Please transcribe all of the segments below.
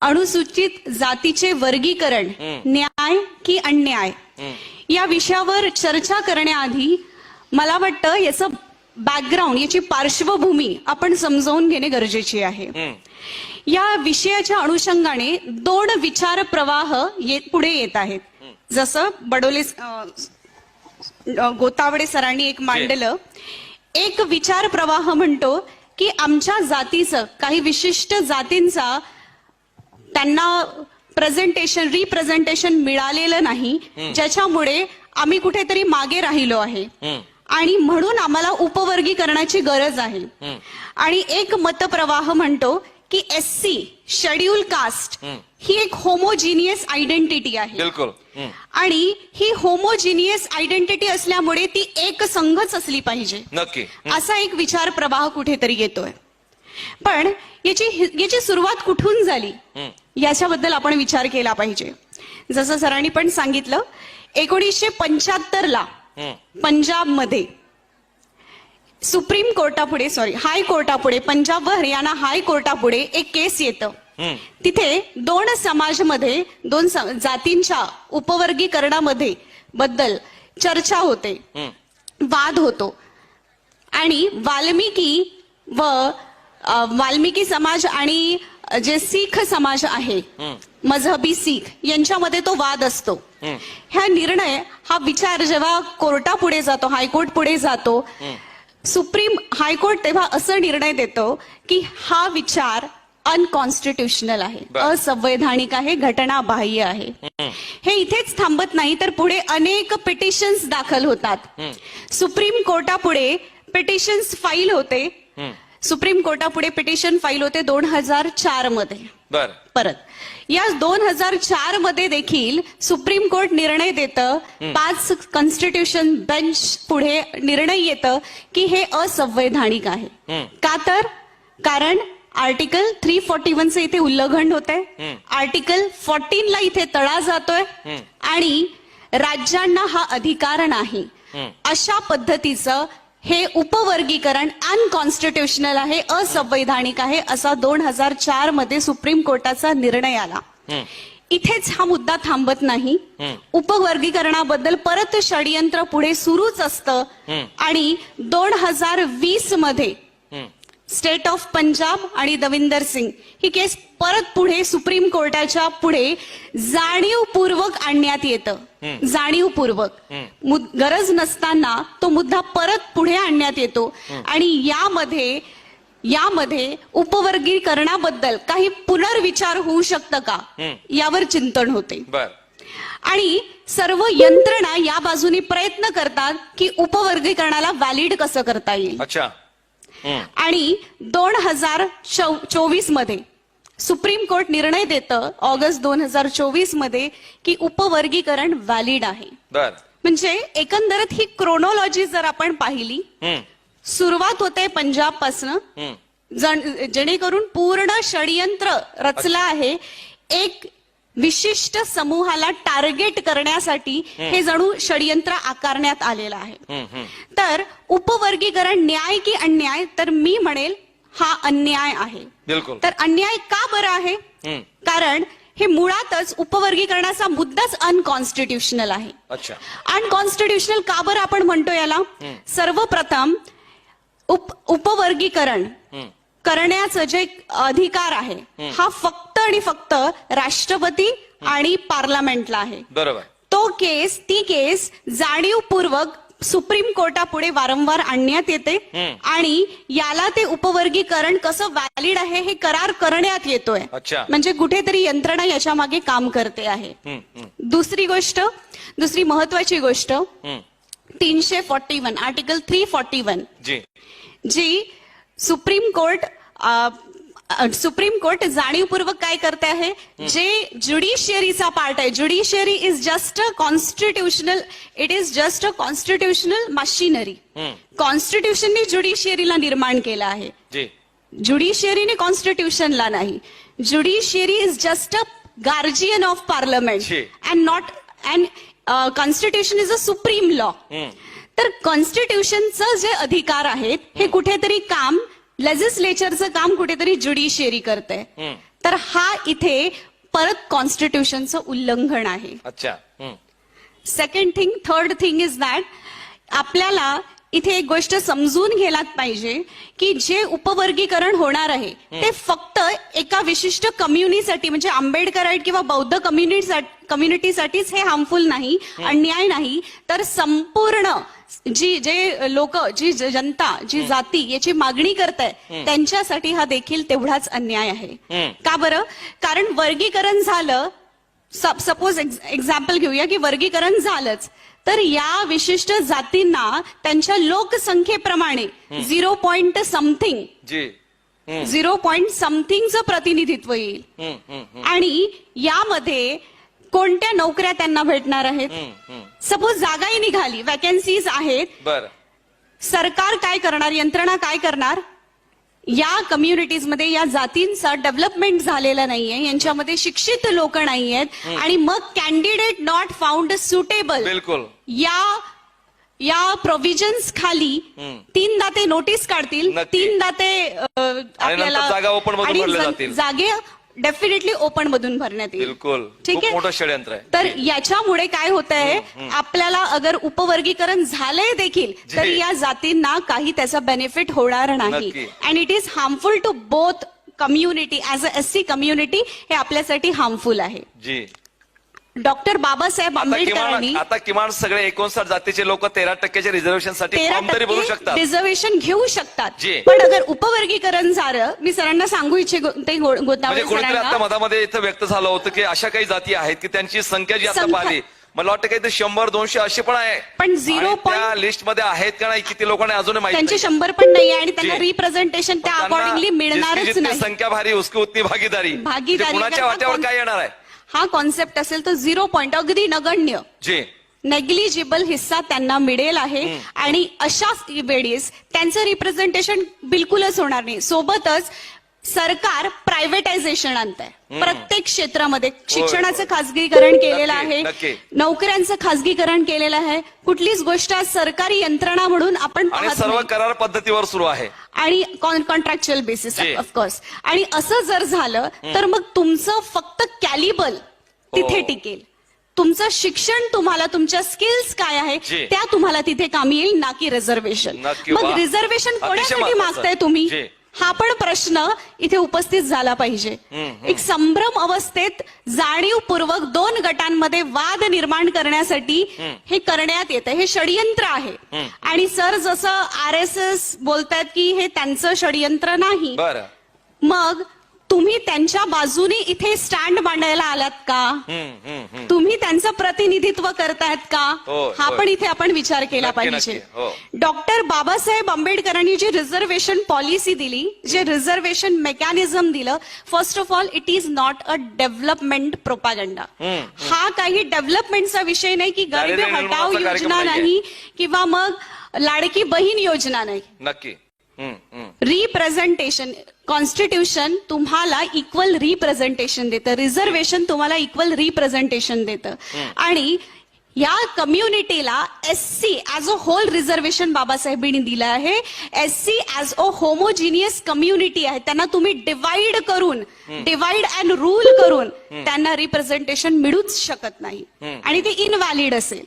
अनुसूचित जातीचे वर्गीकरण न्याय की अन्याय या विषयावर चर्चा करण्याआधी मला वाटतं याचं बॅकग्राऊंड, याची पार्श्वभूमी आपण समजावून घेणे गरजेचे आहे. या विषयाच्या अनुषंगाने दोन विचार प्रवाह पुढे येत आहेत. जसं बडोले गोतावडे सरांनी एक मांडलं. एक विचार प्रवाह म्हणतो की आमच्या जातीचं, काही विशिष्ट जातींचा त्यांना रिप्रेझेंटेशन मिळालेलं नाही, ज्याच्यामुळे आम्ही कुठेतरी मागे राहिलो आहे आणि म्हणून आम्हाला उपवर्गीकरणाची गरज आहे. आणि एक मतप्रवाह म्हणतो की SC शेड्यूल कास्ट ही एक होमोजिनियस आयडेंटिटी आहे. बिलकुल. आणि ही होमोजिनियस आयडेंटिटी असल्यामुळे ती एक संघच असली पाहिजे, नक्की, असा एक विचार प्रवाह कुठेतरी येतोय. पण याची सुरुवात कुठून झाली याच्याबद्दल आपण विचार केला पाहिजे. जसं सरांनी पण सांगितलं, 1975ला पंजाबमध्ये सुप्रीम कोर्टापुढे, हाय कोर्टापुढे, पंजाब व हरियाणा हाय कोर्टापुढे एक केस येतं. तिथे दोन समाजमध्ये, दोन जातींच्या उपवर्गीकरणामध्ये बद्दल चर्चा होते, वाद होतो. आणि वाल्मिकी समाज आणि जे सीख समाज आहे, मजहबी सीख, यांच्यामध्ये तो वाद असतो. हा विचार जेव्हा कोर्टापुढे जातो, हायकोर्ट पुढे जातो, सुप्रीम हायकोर्ट तेव्हा असं निर्णय देतो की हा विचार अनकॉन्स्टिट्युशनल आहे, असंवैधानिक आहे, घटनाबाह्य आहे. हे इथेच थांबत नाही, तर पुढे अनेक पिटिशन्स दाखल होतात. सुप्रीम कोर्टापुढे पिटिशन्स फाईल होते. सुप्रीम कोर्टापुढे पिटिशन फाईल होते 2004 मध्ये. परत या 2004 मध्ये देखील सुप्रीम कोर्ट निर्णय देतं, 5 कॉन्स्टिट्यूशन बेंच पुढे निर्णय येतं की हे असंवैधानिक आहे. का तर कारण आर्टिकल 341 चे इथे उल्लंघन होत आहे, आर्टिकल 14 ला इथे तडा जातोय आणि राज्यांना हा अधिकार नाही. अशा पद्धतीचं हे उपवर्गीकरण अनकॉन्स्टिट्युशनल आहे, असंवैधानिक आहे, असा 2004 मध्ये सुप्रीम कोर्टाचा निर्णय आला. इथेच हा मुद्दा थांबत नाही. उपवर्गीकरणाबद्दल परत षडयंत्र पुढे सुरूच असतं. आणि 2020 मध्ये स्टेट ऑफ पंजाब आणि दविंदर सिंग ही केस परत पुढे सुप्रीम कोर्टाच्या पुढे जाणीवपूर्वक आणण्यात येतं. जाणीवपूर्वक गरज नसताना तो मुद्दा परत पुढे आणण्यात येतो. आणि यामध्ये उपवर्गीकरणाबद्दल काही पुनर्विचार होऊ शकतं का यावर चिंतन होते. आणि सर्व यंत्रणा या बाजूने प्रयत्न करतात की उपवर्गीकरणाला व्हॅलिड कसं करता येईल. आणि 2024 मध्ये सुप्रीम कोर्ट निर्णय देतं, ऑगस्ट 2024 मध्ये, की उपवर्गीकरण व्हॅलिड आहे. म्हणजे एकंदरीत ही क्रोनॉलॉजी जर आपण पाहिली, सुरुवात होते पंजाब पासनं, जेणेकरून पूर्ण षडयंत्र रचलं आहे. एक विशिष्ट समूहाला टार्गेट करण्यासाठी हे जणू षडयंत्र आकारण्यात आलेलं आहे. तर उपवर्गीकरण न्याय की अन्याय, तर मी म्हणेल हा अन्याय आहे. तर अन्याय का बरं आहे? कारण हे मुळातच उपवर्गीकरणाचा मुद्दाच अनकॉन्स्टिट्युशनल आहे. अनकॉन्स्टिट्युशनल का बरं आपण म्हणतो याला? सर्वप्रथम उपवर्गीकरण करण्याचं जे अधिकार आहे हा फक्त आणि फक्त राष्ट्रपती आणि पार्लमेंटला आहे. ती केस जाणीवपूर्वक सुप्रीम कोर्टापुढे वारंवार आणण्यात येते आणि याला ते उपवर्गीकरण कसं व्हॅलिड आहे हे करार करण्यात येतोय. म्हणजे कुठेतरी यंत्रणा याच्या मागे काम करते आहे. दुसरी महत्वाची गोष्ट, 341 आर्टिकल 341 जी सुप्रीम कोर्ट जाणीवपूर्वक काय करते आहे, जे ज्युडिशियरीचा पार्ट आहे, judiciary is just a constitutional, it is just a constitutional machinery. कॉन्स्टिट्यूशनने ज्युडिशियरीला निर्माण केलं आहे, ज्युडिशियरीने कॉन्स्टिट्यूशनला नाही. Judiciary is just a guardian of parliament and constitution is a supreme law. तर कॉन्स्टिट्यूशनचं जे अधिकार आहेत हे कुठेतरी काम, लेजिस्लेचरचं काम कुठेतरी ज्युडिशियरी करते. तर हा इथे परत कॉन्स्टिट्यूशनचं उल्लंघन आहे. अच्छा. थर्ड थिंग इज दॅट आपल्याला इथे एक गोष्ट समजून घ्यायला पाहिजे की जे उपवर्गीकरण होणार आहे ते फक्त एका विशिष्ट कम्युनिटीसाठी म्हणजे आंबेडकराईट किंवा बौद्ध कम्युनिटीसाठीच हे हार्मफुल नाही, अन्याय नाही, तर संपूर्ण जे लोक, जी जनता, जी जाती याची मागणी करताय त्यांच्यासाठी हा देखील तेवढाच अन्याय आहे. का बरं? कारण वर्गीकरण झालं, सपोज एक्झाम्पल घेऊया की वर्गीकरण झालंच, तर या विशिष्ट जातींना त्यांच्या लोकसंख्येप्रमाणे 0 समथिंग 0 समथिंगचं प्रतिनिधित्व येईल. आणि यामध्ये कोणत्या नोकऱ्या त्यांना भेटणार आहेत? सपोज जागाही निघाली, वॅकन्सीज आहेत, बरं, सरकार काय करणार, यंत्रणा काय करणार? या कम्युनिटीजमध्ये या जातींचा डेव्हलपमेंट झालेलं नाहीये, यांच्यामध्ये शिक्षित लोक नाहीयेत, आणि मग कॅन्डिडेट नॉट फाउंड सुटेबल, बिलकुल या प्रोव्हिजन्स खाली 3दा ते नोटीस काढतील, नक्की. 3दा ते आपल्याला जागा ओपन मधून भरल्या जातील. जागे डेफिनेटली ओपन मधून भरण्यात येईल. बिलकुल, ठीक खूप आहे. मोठं षडयंत्र आहे. तर याच्यामुळे काय होत आहे, आपल्याला अगर उपवर्गीकरण झालंय देखील तर या जातींना काही त्याचा बेनिफिट होणार नाही. नक्की. And it is harmful to both community. As a SC community हे आपल्यासाठी हार्मफुल आहे. जी. डॉक्टर बाबासाहेब आंबेडकरांनी आता किमान सगळे 59 जातीचे लोक 13% रिझर्वेशन साठी फॉर्म तरी भरू शकतात, रिझर्वेशन घेऊ शकतात. जी. पण अगर उपवर्गीकरण झालं, मी सरांना सांगू इच्छिते म्हणजे गोतावळे कोणीतरी आता सरांना, मधामध्ये इथं व्यक्त झालं होतं की अशा काही जाती आहेत की त्यांची संख्या जी आता संख्या- पाहिली, मला वाटतं काही 100-200 अशी पण आहे, पण 0 त्या लिस्ट मध्ये आहेत का नाही किती लोकांना अजून माहिती त्यांचे नाही. 100 पण नाही आणि त्यांना जी. रिप्रेझेंटेशन त्या अकॉर्डिंगली मिळणारच नाही. संख्या भारी उसकी उतनी भागीदारी. भागीदारी कुणाच्या करता वाट्यावर कोण- काय येणार आहे? हा कॉन्सेप्ट असेल तर 0 अगदी नगण्य, जी. नेग्लिजिबल हिस्सा त्यांना मिळेल आहे. आणि अशा वेळेस त्यांचं रिप्रेझेंटेशन बिलकुलच होणार नाही. सोबतच सरकार प्रायव्हेटायझेशन आणत आहे प्रत्येक क्षेत्रामध्ये. शिक्षणाचं खासगीकरण केलेलं आहे, नक्की. नोकऱ्यांचं खासगीकरण केलेलं आहे. कुठलीच गोष्ट आज सरकारी यंत्रणा म्हणून आपण आणि पाहत सर्व नाही. करार पद्धतीवर सुरू आहे आणि कॉन्ट्रॅक्च्युअल बेसिस जी. ऑफकोर्स. आणि असं जर झालं तर मग तुमचं फक्त कॅलिबल तिथे टिकेल. तुमचं शिक्षण, तुम्हाला तुमच्या स्किल्स काय आहे जी. त्या तुम्हाला तिथे कामी येईल, ना की रिझर्वेशन. नक्की. मग वा. रिझर्वेशन अतिशय कोणासाठी महत्त्वाचं. मागताय तुम्ही, जी. हा पण प्रश्न इथे उपस्थित झाला पाहिजे. एक संभ्रम अवस्थेत जाणीवपूर्वक 2 गटांमध्ये वाद निर्माण करण्यासाठी हे करण्यात येतं. हे षडयंत्र आहे. आणि सर जसं RSS बोलतायत की हे त्यांचं षडयंत्र नाही, बरं. मग तुम्ही त्यांच्या बाजूने इथे स्टँड मांडायला आलात का? तुम्ही त्यांचं प्रतिनिधित्व करतायत का? होय, हा होय. पण इथे आपण विचार केला नक्की, पाहिजे. नक्की. हो. डॉक्टर बाबासाहेब आंबेडकरांनी जी रिझर्वेशन पॉलिसी दिली, जे रिझर्वेशन मेकॅनिझम दिलं, first of all it is not a development propaganda. हा काही डेव्हलपमेंटचा विषय नाही की गरिबी दारिद्र्य हटाव निर्मूलनाचा योजना कार्यक्रम नाही किंवा मग लाडकी बहीण योजना नाही. नक्की. रिप्रेझेंटेशन, कॉन्स्टिट्यूशन तुम्हाला इक्वल रिप्रेझेंटेशन देतं, रिझर्वेशन तुम्हाला इक्वल रिप्रेझेंटेशन देतं. आणि या कम्युनिटीला SC as a whole reservation बाबासाहेबांनी दिलं आहे. SC as a homogeneous community आहे. त्यांना तुम्ही डिवाइड अँड रूल करून त्यांना रिप्रेझेंटेशन मिळूच शकत नाही. आणि ते इनव्हॅलिड असेल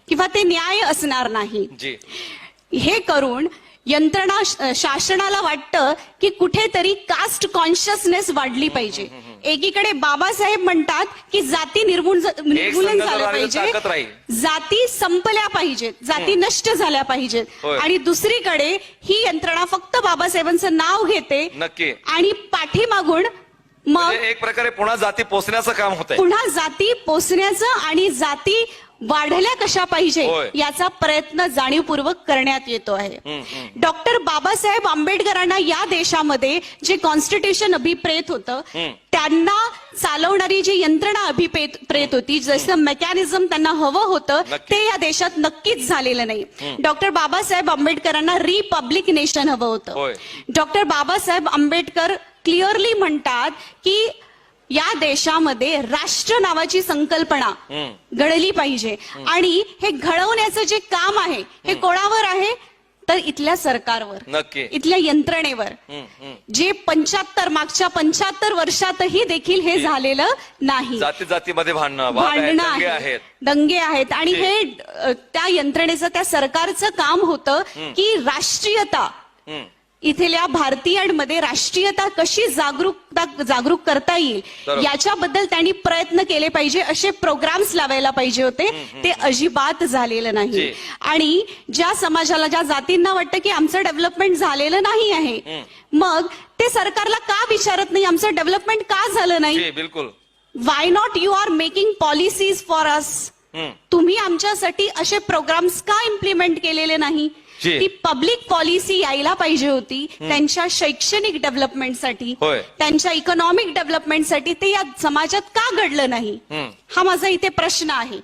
किंवा ते न्याय असणार नाही. हे करून यंत्रणा, शासनाला वाटतं की कुठेतरी कास्ट कॉन्शियसनेस वाढली पाहिजे. एकीकडे बाबासाहेब म्हणतात की जाती निर्मूलन झालं पाहिजे, जाती संपल्या पाहिजेत, जाती नष्ट झाल्या पाहिजेत. आणि दुसरीकडे ही यंत्रणा फक्त बाबासाहेबांचं नाव घेते नक्की. आणि पाठीमागून मग एक प्रकारे पुन्हा जाती पोचण्याचं काम होतंय. पुन्हा जाती पोचण्याचं आणि जाती वाढल्या कशा पाहिजे याचा प्रयत्न जाणीवपूर्वक करण्यात येतो आहे. डॉक्टर बाबासाहेब आंबेडकरांना या देशामध्ये जे कॉन्स्टिट्यूशन अभिप्रेत होतं, त्यांना चालवणारी जी यंत्रणा अभिप्रेत होती, जसं मेकॅनिझम त्यांना हवं होतं, ते या देशात नक्कीच झालेलं नाही. डॉक्टर बाबासाहेब आंबेडकरांना रिपब्लिक नेशन हवं होतं. डॉक्टर बाबासाहेब आंबेडकर क्लिअरली म्हणतात की या देशामध्ये राष्ट्र नावाची संकल्पना घडली पाहिजे. आणि हे घडवण्याचं जे काम आहे हे कोणावर आहे, तर इथल्या सरकारवर, नक्की. इथल्या यंत्रणेवर, जे मागच्या 75 वर्षातही देखील हे झालेलं नाही. जाती जातीमध्ये भांडणं वाद आहेत, भांडणं दंगे आहेत, आहेत. दंगे आहेत आणि हे त्या यंत्रणेचं, त्या सरकारचं काम होतं की राष्ट्रीयता, इथल्या भारतीयांमध्ये राष्ट्रीयता कशी जागरूक करता येईल बरोबर. याच्याबद्दल त्यांनी प्रयत्न केले पाहिजे, असे प्रोग्राम्स लावायला पाहिजे होते. ते अजिबात झालेलं नाही. जी. आणि ज्या समाजाला, ज्या जातींना वाटतं की आमचं डेव्हलपमेंट झालेलं नाही आहे, मग ते सरकारला का विचारत नाही आमचं डेव्हलपमेंट का झालं नाही? जी, बिलकुल. Why not you are making policies for us? तुम्ही आमच्यासाठी असे प्रोग्राम्स का इम्प्लिमेंट केलेले नाही? जी. ती पब्लिक पॉलिसी यायला पाहिजे होती त्यांच्या शैक्षणिक डेव्हलपमेंटसाठी, होय. त्यांच्या इकॉनॉमिक डेव्हलपमेंटसाठी. ते या समाजात का घडलं नाही, हा माझा इथे प्रश्न आहे.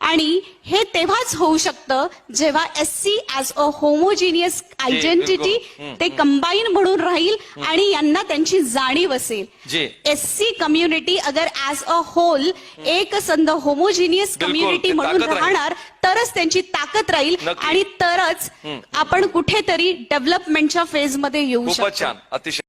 आणि हे तेव्हाच होऊ शकतं जेव्हा SC as a homogeneous identity ते कंबाईन म्हणून राहील आणि यांना त्यांची जाणीव असेल. जी. SC कम्युनिटी अगर ऍज अ होल एक संध होमोजिनियस बिलकुल, कम्युनिटी ते म्हणून ताकद राहील. राहणार, तरच त्यांची ताकद राहील नक्की. आणि तरच आपण कुठेतरी डेव्हलपमेंटच्या फेजमध्ये येऊ खूपच शकतो. छान, अतिशय